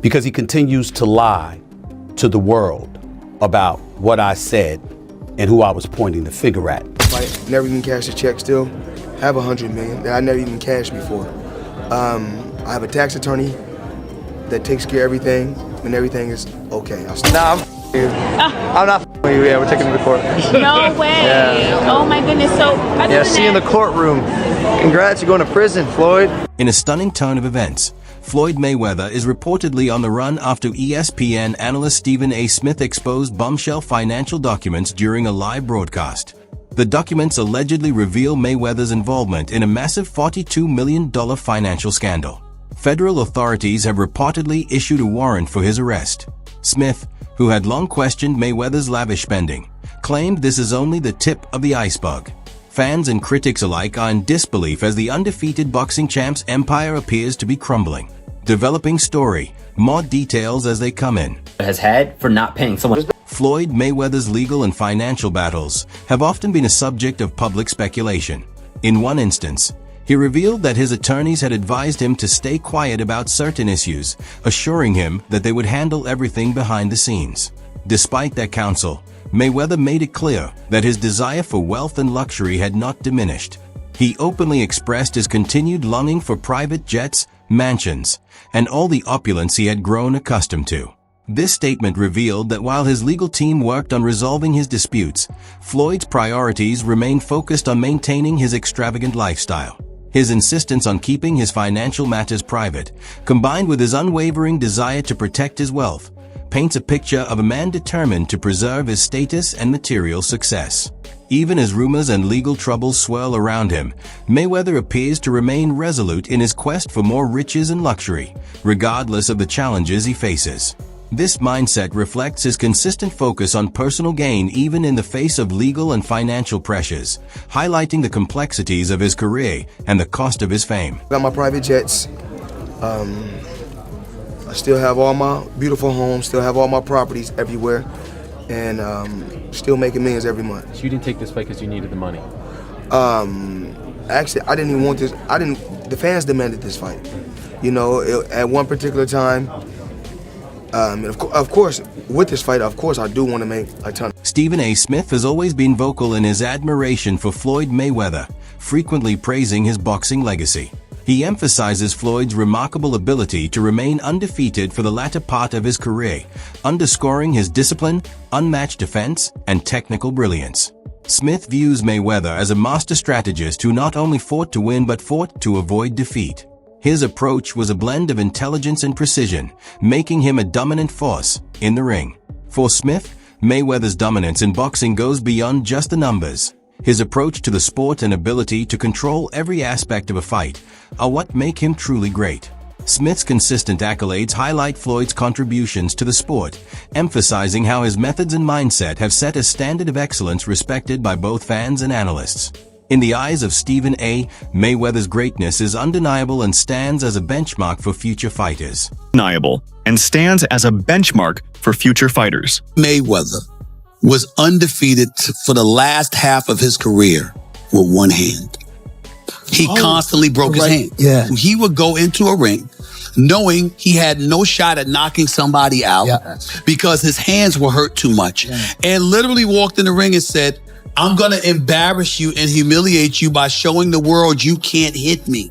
because he continues to lie to the world about what I said and who I was pointing the finger at. I never even cashed a check still. Have $100 million that I never even cashed before. I have a tax attorney that takes care of everything, and everything is okay. I'm not with you. Yeah, we're taking him to court. No way. Yeah. Oh my goodness. So Yeah, see you in the courtroom. Congrats, you're going to prison, Floyd. In a stunning turn of events, Floyd Mayweather is reportedly on the run after ESPN analyst Stephen A. Smith exposed bombshell financial documents during a live broadcast. The documents allegedly reveal Mayweather's involvement in a massive $42 million financial scandal. Federal authorities have reportedly issued a warrant for his arrest. Smith, who had long questioned Mayweather's lavish spending, claimed this is only the tip of the iceberg. Fans and critics alike are in disbelief as the undefeated boxing champ's empire appears to be crumbling. Developing story, more details as they come in. Has had for not paying someone. Floyd Mayweather's legal and financial battles have often been a subject of public speculation. In one instance, he revealed that his attorneys had advised him to stay quiet about certain issues, assuring him that they would handle everything behind the scenes. Despite that counsel, Mayweather made it clear that his desire for wealth and luxury had not diminished. He openly expressed his continued longing for private jets, mansions, and all the opulence he had grown accustomed to. This statement revealed that while his legal team worked on resolving his disputes, Floyd's priorities remained focused on maintaining his extravagant lifestyle. His insistence on keeping his financial matters private, combined with his unwavering desire to protect his wealth, paints a picture of a man determined to preserve his status and material success. Even as rumors and legal troubles swirl around him, Mayweather appears to remain resolute in his quest for more riches and luxury, regardless of the challenges he faces. This mindset reflects his consistent focus on personal gain even in the face of legal and financial pressures, highlighting the complexities of his career and the cost of his fame. Got my private jets. I still have all my beautiful homes, still have all my properties everywhere, and still making millions every month. So you didn't take this fight because you needed the money? Actually, I didn't even want this. The fans demanded this fight. You know, at one particular time. And of course, with this fight, of course, I do want to make a ton. Stephen A. Smith has always been vocal in his admiration for Floyd Mayweather, frequently praising his boxing legacy. He emphasizes Floyd's remarkable ability to remain undefeated for the latter part of his career, underscoring his discipline, unmatched defense, and technical brilliance. Smith views Mayweather as a master strategist who not only fought to win but fought to avoid defeat. His approach was a blend of intelligence and precision, making him a dominant force in the ring. For Smith, Mayweather's dominance in boxing goes beyond just the numbers. His approach to the sport and ability to control every aspect of a fight are what make him truly great. Smith's consistent accolades highlight Floyd's contributions to the sport, emphasizing how his methods and mindset have set a standard of excellence respected by both fans and analysts. In the eyes of Stephen A., Mayweather's greatness is undeniable and stands as a benchmark for future fighters. Undeniable and stands as a benchmark for future fighters. Mayweather was undefeated for the last half of his career with one hand. He constantly broke his hand. Yeah. He would go into a ring knowing he had no shot at knocking somebody out because his hands were hurt too much. And literally walked in the ring and said, I'm going to embarrass you and humiliate you by showing the world you can't hit me.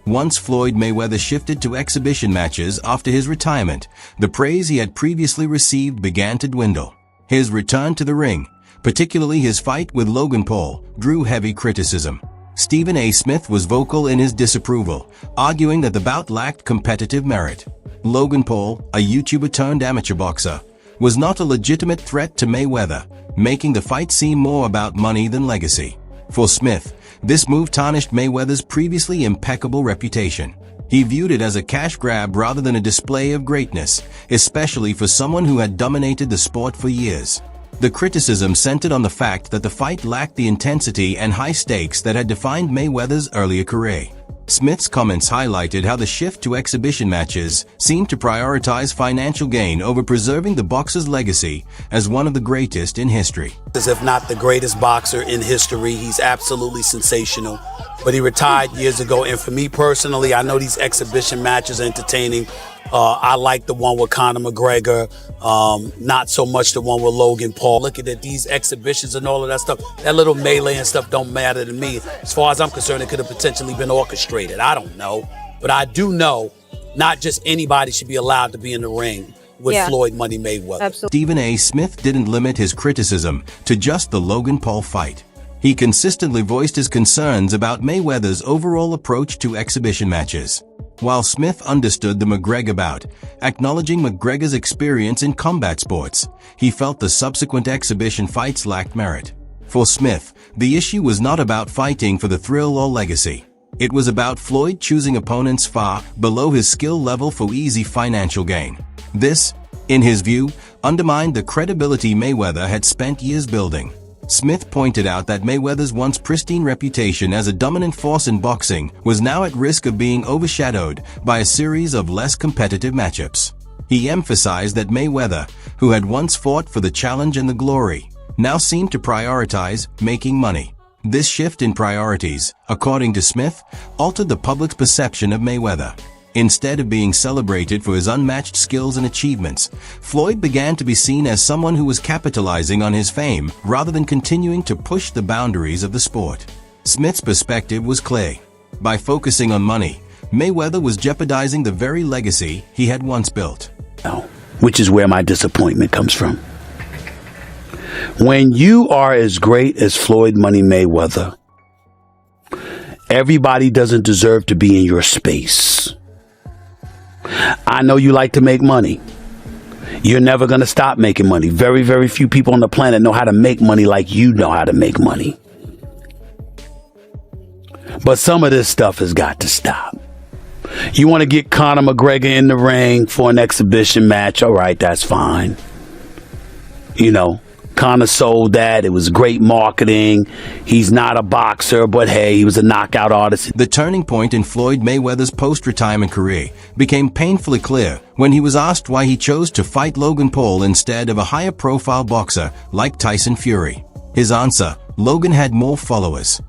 Once Floyd Mayweather shifted to exhibition matches after his retirement, the praise he had previously received began to dwindle. His return to the ring, particularly his fight with Logan Paul, drew heavy criticism. Stephen A. Smith was vocal in his disapproval, arguing that the bout lacked competitive merit. Logan Paul, a YouTuber turned amateur boxer, was not a legitimate threat to Mayweather, making the fight seem more about money than legacy. For Smith, this move tarnished Mayweather's previously impeccable reputation. He viewed it as a cash grab rather than a display of greatness, especially for someone who had dominated the sport for years. The criticism centered on the fact that the fight lacked the intensity and high stakes that had defined Mayweather's earlier career. Smith's comments highlighted how the shift to exhibition matches seemed to prioritize financial gain over preserving the boxer's legacy as one of the greatest in history. If not the greatest boxer in history, he's absolutely sensational. But he retired years ago, and for me personally, I know these exhibition matches are entertaining. I like the one with Conor McGregor, not so much the one with Logan Paul. Looking at these exhibitions and all of that stuff, that little melee and stuff don't matter to me. As far as I'm concerned, it could have potentially been orchestrated. I don't know. But I do know not just anybody should be allowed to be in the ring with Floyd Money Mayweather. Absolutely. Stephen A. Smith didn't limit his criticism to just the Logan Paul fight. He consistently voiced his concerns about Mayweather's overall approach to exhibition matches. While Smith understood the McGregor bout, acknowledging McGregor's experience in combat sports, he felt the subsequent exhibition fights lacked merit. For Smith, the issue was not about fighting for the thrill or legacy. It was about Floyd choosing opponents far below his skill level for easy financial gain. This, in his view, undermined the credibility Mayweather had spent years building. Smith pointed out that Mayweather's once pristine reputation as a dominant force in boxing was now at risk of being overshadowed by a series of less competitive matchups. He emphasized that Mayweather, who had once fought for the challenge and the glory, now seemed to prioritize making money. This shift in priorities, according to Smith, altered the public's perception of Mayweather. Instead of being celebrated for his unmatched skills and achievements, Floyd began to be seen as someone who was capitalizing on his fame rather than continuing to push the boundaries of the sport. Smith's perspective was clear. By focusing on money, Mayweather was jeopardizing the very legacy he had once built. Which is where my disappointment comes from. When you are as great as Floyd Money Mayweather, everybody doesn't deserve to be in your space. I know you like to make money. You're never going to stop making money. Very, very few people on the planet know how to make money like you know how to make money. But some of this stuff has got to stop. You want to get Conor McGregor in the ring for an exhibition match? All right, that's fine. You know, Conor sold that. It was great marketing. He's not a boxer, but hey, he was a knockout artist. The turning point in Floyd Mayweather's post-retirement career became painfully clear when he was asked why he chose to fight Logan Paul instead of a higher-profile boxer like Tyson Fury. His answer: Logan had more followers.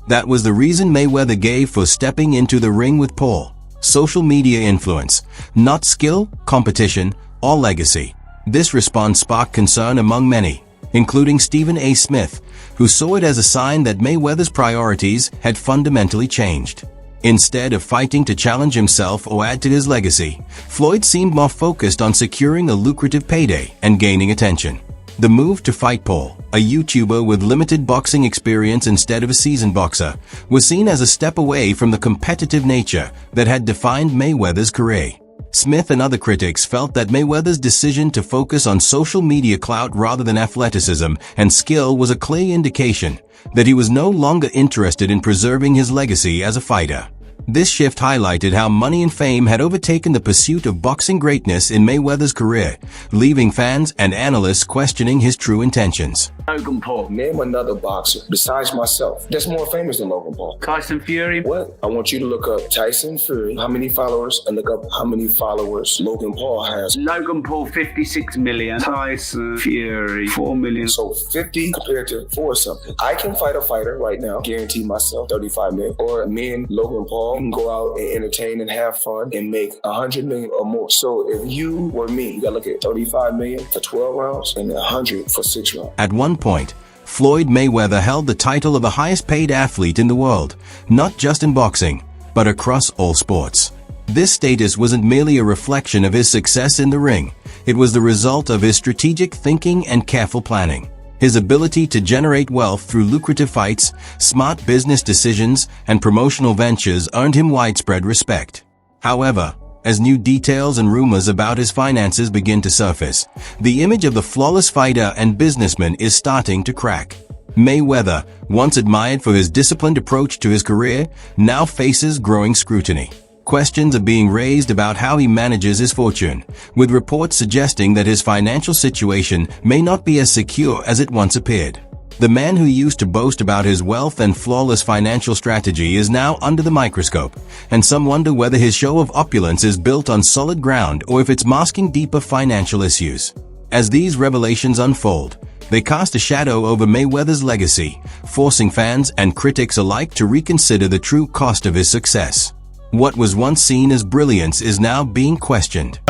That was the reason Mayweather gave for stepping into the ring with Paul: social media influence, not skill, competition, or legacy. This response sparked concern among many, including Stephen A. Smith, who saw it as a sign that Mayweather's priorities had fundamentally changed. Instead of fighting to challenge himself or add to his legacy, Floyd seemed more focused on securing a lucrative payday and gaining attention. The move to fight Paul, a YouTuber with limited boxing experience instead of a seasoned boxer, was seen as a step away from the competitive nature that had defined Mayweather's career. Smith and other critics felt that Mayweather's decision to focus on social media clout rather than athleticism and skill was a clear indication that he was no longer interested in preserving his legacy as a fighter. This shift highlighted how money and fame had overtaken the pursuit of boxing greatness in Mayweather's career, leaving fans and analysts questioning his true intentions. Logan Paul. Name another boxer besides myself that's more famous than Logan Paul. Tyson Fury. What? I want you to look up Tyson Fury, how many followers, and look up how many followers Logan Paul has. Logan Paul, 56 million. Tyson Fury, 4 million. So 50 compared to 4 something. I can fight a fighter right now, guarantee myself 35 million. Or me and Logan Paul can go out and entertain and have fun and make 100 million or more. So if you were me, you gotta look at 35 million for 12 rounds and 100 for 6 rounds. At one point, Floyd Mayweather held the title of the highest paid athlete in the world, not just in boxing, but across all sports. This status wasn't merely a reflection of his success in the ring, it was the result of his strategic thinking and careful planning. His ability to generate wealth through lucrative fights, smart business decisions, and promotional ventures earned him widespread respect. However, as new details and rumors about his finances begin to surface, the image of the flawless fighter and businessman is starting to crack. Mayweather, once admired for his disciplined approach to his career, now faces growing scrutiny. Questions are being raised about how he manages his fortune, with reports suggesting that his financial situation may not be as secure as it once appeared. The man who used to boast about his wealth and flawless financial strategy is now under the microscope, and some wonder whether his show of opulence is built on solid ground or if it's masking deeper financial issues. As these revelations unfold, they cast a shadow over Mayweather's legacy, forcing fans and critics alike to reconsider the true cost of his success. What was once seen as brilliance is now being questioned.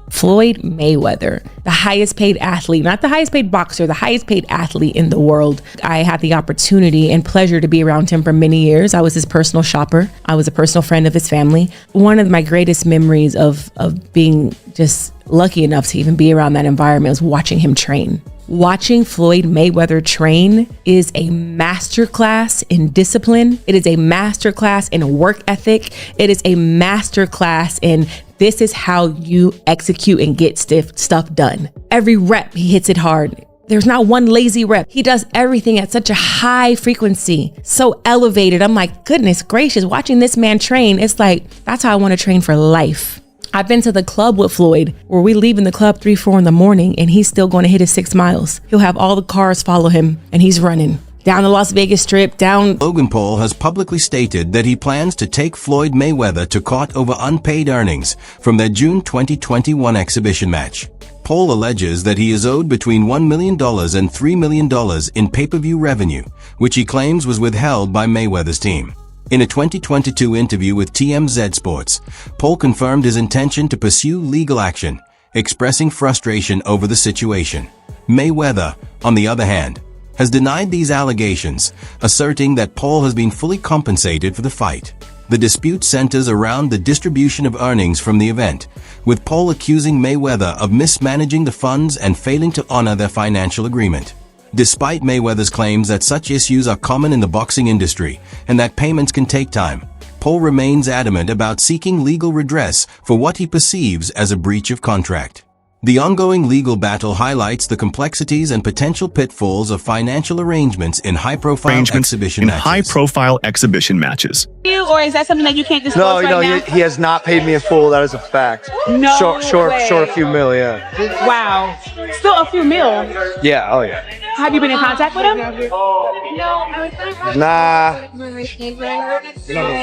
Floyd Mayweather, the highest paid athlete, not the highest paid boxer, the highest paid athlete in the world. I had the opportunity and pleasure to be around him for many years. I was his personal shopper. I was a personal friend of his family. One of my greatest memories of being just lucky enough to even be around that environment was watching him train. Watching Floyd Mayweather train is a masterclass in discipline. It is a masterclass in work ethic. It is a masterclass in this is how you execute and get stuff done. Every rep, he hits it hard. There's not one lazy rep. He does everything at such a high frequency, so elevated. I'm like, goodness gracious, watching this man train, it's like, that's how I want to train for life. I've been to the club with Floyd where we leave in the club 3-4 in the morning and he's still going to hit his 6 miles. He'll have all the cars follow him and he's running down the Las Vegas Strip, down. Logan Paul has publicly stated that he plans to take Floyd Mayweather to court over unpaid earnings from their June 2021 exhibition match. Paul alleges that he is owed between $1 million and $3 million in pay-per-view revenue, which he claims was withheld by Mayweather's team. In a 2022 interview with TMZ Sports, Paul confirmed his intention to pursue legal action, expressing frustration over the situation. Mayweather, on the other hand, has denied these allegations, asserting that Paul has been fully compensated for the fight. The dispute centers around the distribution of earnings from the event, with Paul accusing Mayweather of mismanaging the funds and failing to honor their financial agreement. Despite Mayweather's claims that such issues are common in the boxing industry and that payments can take time, Paul remains adamant about seeking legal redress for what he perceives as a breach of contract. The ongoing legal battle highlights the complexities and potential pitfalls of financial arrangements in high-profile exhibition matches. Or is that something that you can't disclose right now? He has not paid me in full. That is a fact. No Short way. a few mil, yeah. Wow. Still a few mil. Yeah, oh yeah. Have you been in contact with him?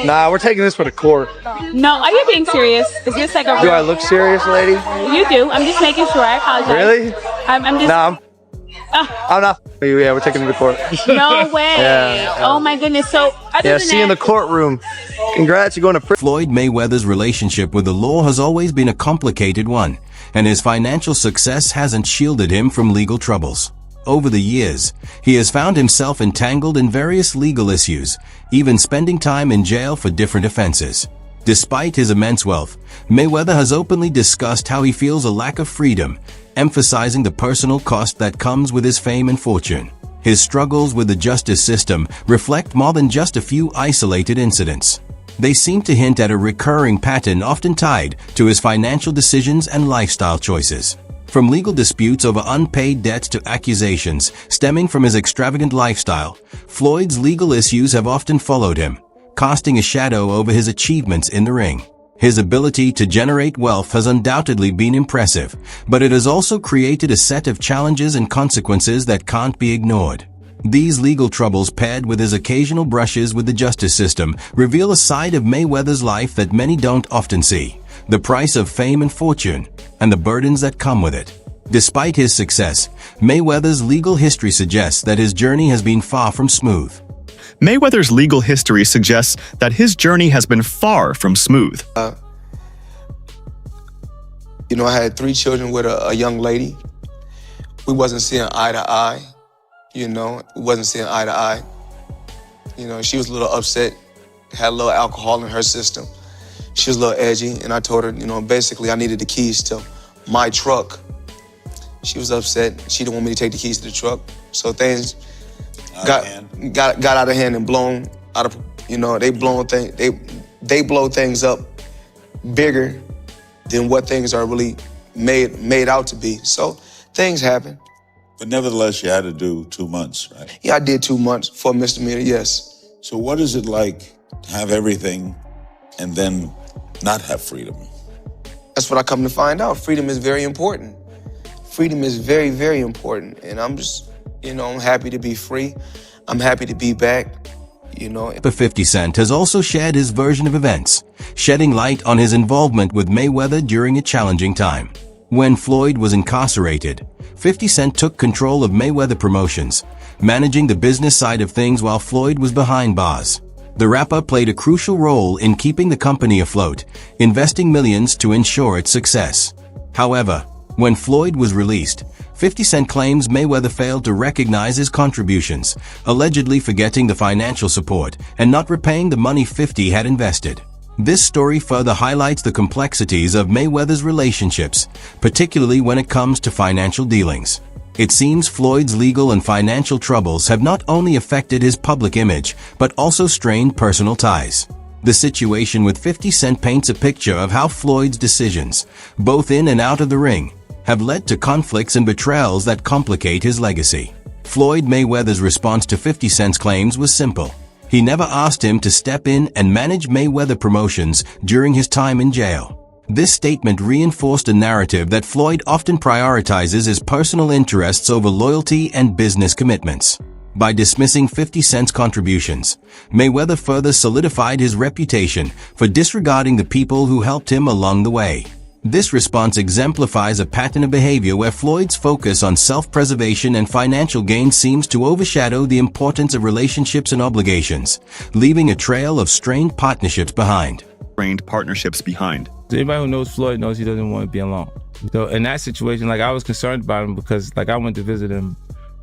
Nah, we're taking this for the court. No, are you being serious? Is this like a... Do I look serious, lady? You do. I'm just making sure. I apologize. Really? I'm just... Nah, I'm not. Yeah, we're taking it to court. No way. Yeah. Oh my goodness. So, See you in the courtroom. Congrats, you're going to prison. Floyd Mayweather's relationship with the law has always been a complicated one, and his financial success hasn't shielded him from legal troubles. Over the years, he has found himself entangled in various legal issues, even spending time in jail for different offenses. Despite his immense wealth, Mayweather has openly discussed how he feels a lack of freedom, emphasizing the personal cost that comes with his fame and fortune. His struggles with the justice system reflect more than just a few isolated incidents. They seem to hint at a recurring pattern often tied to his financial decisions and lifestyle choices. From legal disputes over unpaid debts to accusations stemming from his extravagant lifestyle, Floyd's legal issues have often followed him, casting a shadow over his achievements in the ring. His ability to generate wealth has undoubtedly been impressive, but it has also created a set of challenges and consequences that can't be ignored. These legal troubles, paired with his occasional brushes with the justice system, reveal a side of Mayweather's life that many don't often see: the price of fame and fortune, and the burdens that come with it. Despite his success, Mayweather's legal history suggests that his journey has been far from smooth. Mayweather's legal history suggests that his journey has been far from smooth. I had 3 children with a young lady. We wasn't seeing eye to eye. We wasn't seeing eye to eye. She was a little upset, had a little alcohol in her system. She was a little edgy, and I told her, basically I needed the keys to my truck. She was upset. She didn't want me to take the keys to the truck. So things got out of hand and blown out of, they blow things up bigger than what things are really made out to be. So things happen. But nevertheless, you had to do 2 months, right? Yeah, I did 2 months for a misdemeanor, yes. So what is it like to have everything and then not have freedom? That's what I come to find out. Freedom is very important. Freedom is very, very important. And I'm just You know, I'm happy to be free. I'm happy to be back. You know. But 50 Cent has also shared his version of events, shedding light on his involvement with Mayweather during a challenging time. When Floyd was incarcerated, 50 Cent took control of Mayweather Promotions, managing the business side of things while Floyd was behind bars. The rapper played a crucial role in keeping the company afloat, investing millions to ensure its success. However, when Floyd was released, 50 Cent claims Mayweather failed to recognize his contributions, allegedly forgetting the financial support and not repaying the money 50 had invested. This story further highlights the complexities of Mayweather's relationships, particularly when it comes to financial dealings. It seems Floyd's legal and financial troubles have not only affected his public image, but also strained personal ties. The situation with 50 Cent paints a picture of how Floyd's decisions, both in and out of the ring, have led to conflicts and betrayals that complicate his legacy. Floyd Mayweather's response to 50 Cent's claims was simple. He never asked him to step in and manage Mayweather Promotions during his time in jail. This statement reinforced a narrative that Floyd often prioritizes his personal interests over loyalty and business commitments. By dismissing 50 Cent's contributions, Mayweather further solidified his reputation for disregarding the people who helped him along the way. This response exemplifies a pattern of behavior where Floyd's focus on self-preservation and financial gain seems to overshadow the importance of relationships and obligations, leaving a trail of strained partnerships behind. Anybody who knows Floyd knows he doesn't want to be alone. So in that situation, like, I was concerned about him because, like, I went to visit him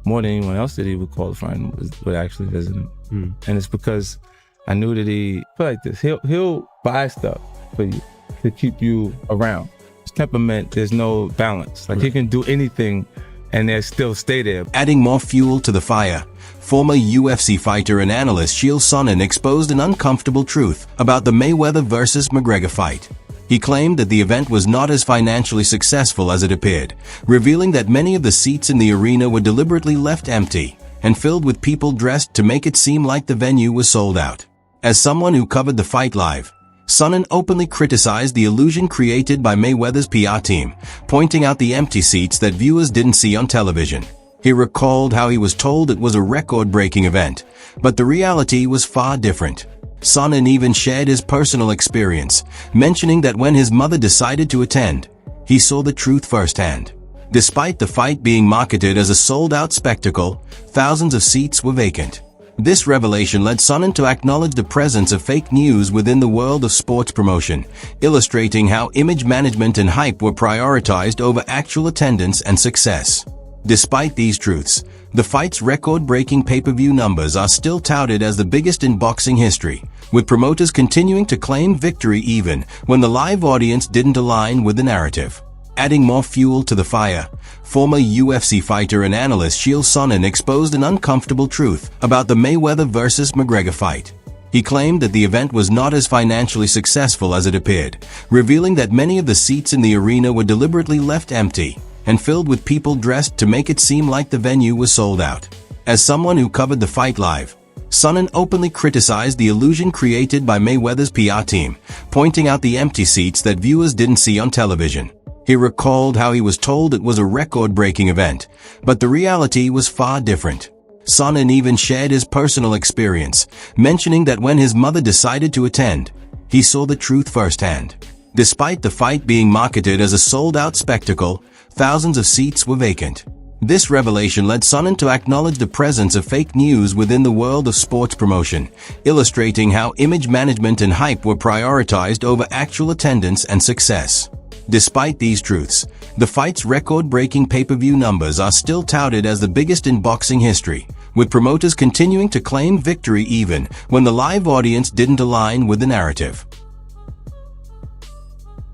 more than anyone else that he would call a friend would actually visit him. And it's because I knew that he feel like this. He'll buy stuff for you to keep you around. His temperament, there's no balance. Like, he can do anything and they still stay there. Adding more fuel to the fire, former UFC fighter and analyst Chael Sonnen exposed an uncomfortable truth about the Mayweather versus McGregor fight. He claimed that the event was not as financially successful as it appeared, revealing that many of the seats in the arena were deliberately left empty and filled with people dressed to make it seem like the venue was sold out. As someone who covered the fight live, Sonnen openly criticized the illusion created by Mayweather's PR team, pointing out the empty seats that viewers didn't see on television. He recalled how he was told it was a record-breaking event, but the reality was far different. Sonnen even shared his personal experience, mentioning that when his mother decided to attend, he saw the truth firsthand. Despite the fight being marketed as a sold-out spectacle, thousands of seats were vacant. This revelation led Sonnen to acknowledge the presence of fake news within the world of sports promotion, illustrating how image management and hype were prioritized over actual attendance and success. Despite these truths, the fight's record-breaking pay-per-view numbers are still touted as the biggest in boxing history, with promoters continuing to claim victory even when the live audience didn't align with the narrative. Adding more fuel to the fire, former UFC fighter and analyst Chael Sonnen exposed an uncomfortable truth about the Mayweather versus McGregor fight. He claimed that the event was not as financially successful as it appeared, revealing that many of the seats in the arena were deliberately left empty and filled with people dressed to make it seem like the venue was sold out. As someone who covered the fight live, Sonnen openly criticized the illusion created by Mayweather's PR team, pointing out the empty seats that viewers didn't see on television. He recalled how he was told it was a record-breaking event, but the reality was far different. Sonnen even shared his personal experience, mentioning that when his mother decided to attend, he saw the truth firsthand. Despite the fight being marketed as a sold-out spectacle, thousands of seats were vacant. This revelation led Sonnen to acknowledge the presence of fake news within the world of sports promotion, illustrating how image management and hype were prioritized over actual attendance and success. Despite these truths, the fight's record-breaking pay-per-view numbers are still touted as the biggest in boxing history, with promoters continuing to claim victory even when the live audience didn't align with the narrative.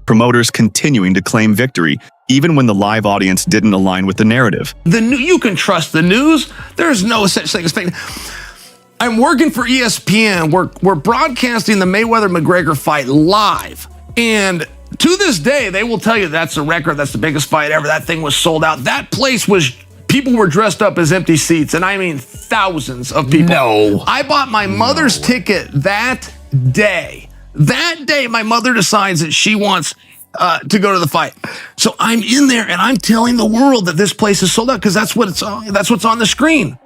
Promoters continuing to claim victory, even when the live audience didn't align with the narrative. You can trust the news. There's no such thing as fake. I'm working for ESPN. We're broadcasting the Mayweather-McGregor fight live. And to this day, they will tell you that's a record. That's the biggest fight ever. That thing was sold out. That place was, people were dressed up as empty seats. And I mean thousands of people. No. I bought my mother's ticket that day. That day, my mother decides that she wants to go to the fight. So I'm in there and I'm telling the world that this place is sold out because that's what's on the screen.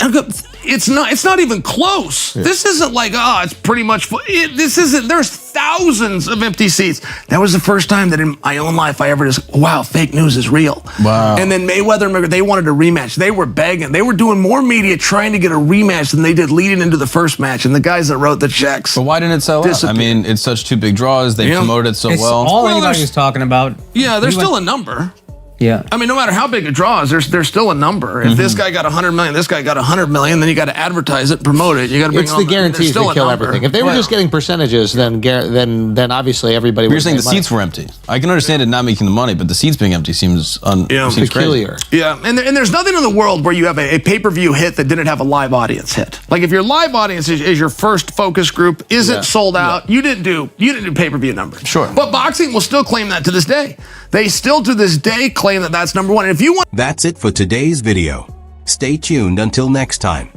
And it's not even close. Yeah. This isn't like, it's pretty much full. This isn't, there's thousands of empty seats. That was the first time that in my own life I ever just, wow, fake news is real. Wow. And then Mayweather, they wanted a rematch. They were begging. They were doing more media trying to get a rematch than they did leading into the first match. And the guys that wrote the checks. But why didn't it sell out? I mean, it's such two big draws. They promoted it so well. All anybody's talking about. Yeah, there's still a number. Yeah. I mean, no matter how big a draw is, there's still a number. If this guy got 100 million, this guy got 100 million, then you got to advertise it, promote it. You got to bring it's the guarantees that kill everything. If they were just getting percentages, then obviously everybody would. You're saying the seats were empty. I can understand it not making the money, but the seats being empty seems peculiar. Crazy. Yeah, and there's nothing in the world where you have a pay-per-view hit that didn't have a live audience hit. Like if your live audience is your first focus group, isn't sold out, you didn't do pay-per-view numbers. Sure. But boxing will still claim that to this day. They still to this day claim that that's number one. And if you want, that's it for today's video. Stay tuned until next time.